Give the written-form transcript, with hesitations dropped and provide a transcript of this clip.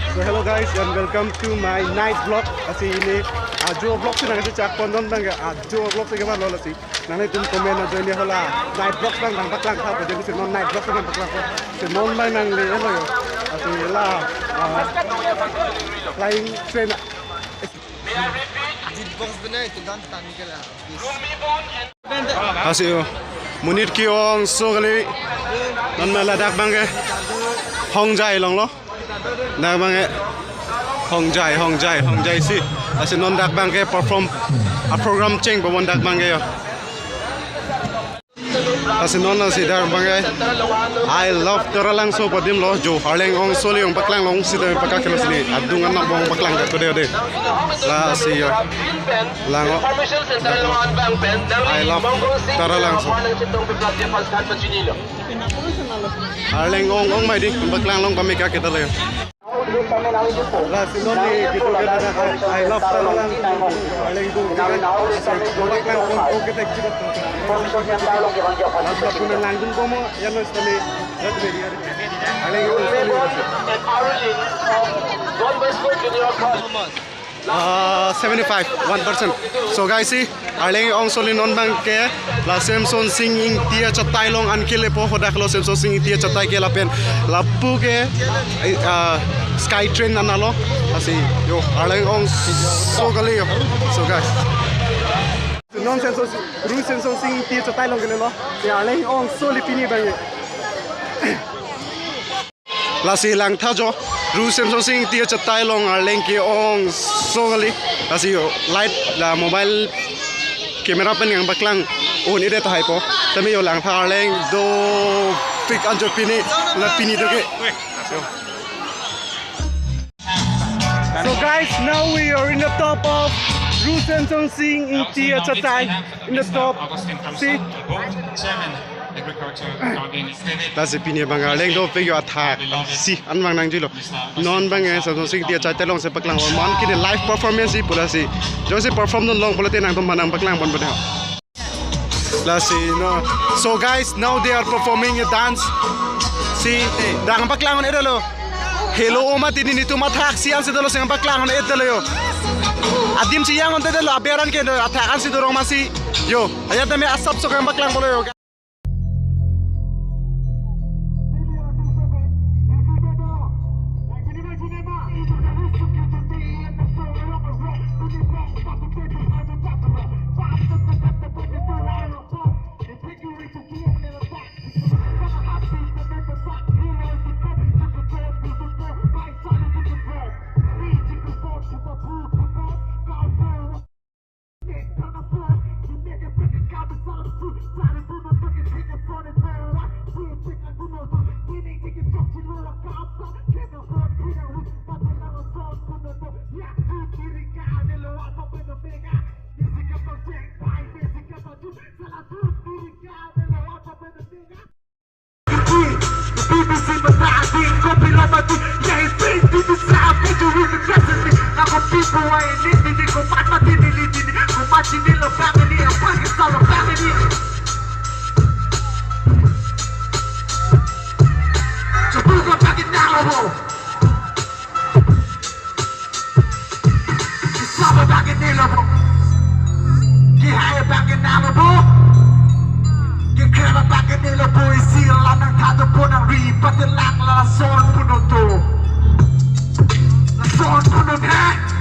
So hello guys and welcome to my night vlog. Asi ini ajo vlog sih nang cak pondon nang ajo vlog sih kemana lo sih? Nang itu komen aja ini hola night vlog nang paklang apa jadi sih non night vlog nang paklang apa? Sih non lain nang le apa yo? Asi lah flying train. Box benar itu dan tanggal lah. Asi yo munir kiong so kali non meladak bangke hong jai long lo. Dak bangke hong jai sih. Asi non dak bangke perform a program change bawon dak bangke yo. Asi non asi dak bangke I love teralang so padim lo jo harleng ong soli ong paklang long si de pakak kelo sini adung anak bong paklang dak kode ode. La asi yo. Lango I love teralang so. Harleng ong mai di paklang long kami ka kita lo yo. La sinon ni gitu kita I love teralang harleng itu paklang ong kita kita Nasa punan langgung ko mo, yan mo sa may Aling yung soli 75, 1%. So guys, see, aling yung soli non bang ke la Samson singing tia chatay long ankile po hodak lo Samson singing tia chatay ke lapen lapu ke sky train nanalo kasi yo aling yung so gali yo. So guys non senso ru senso sing tia chatay long gele lo ya aling yung soli pini bang la si lang thajo ru senso sing tia chatay long aling ki ong so gali kasi yo light la mobile camera pen yang baklang on ide ta hai po tami yo lang tha aling do pick anjo pini la pini do ke so guys now we are in the top of Ruth and Sing in Tia Chatay in the top. See? That's the pinya bang. Leng do figure attack. See, anwang nang jilo. Non bang Samson Sing Tia Chatay long se paklang man kini live performance si pula si. Jo si perform non long pula tenang to manang paklang bon bada. Let's see, no. So guys, now they are performing a dance. See, dang paklang on edalo. Hello oma tini ni tu mathak siang se dalo sing paklang on edalo yo. Adim siang on tede lo aberan ke athakan si dorong masih yo ayat demi asap so kembak lang boleh yo Son puno to, son puno ha.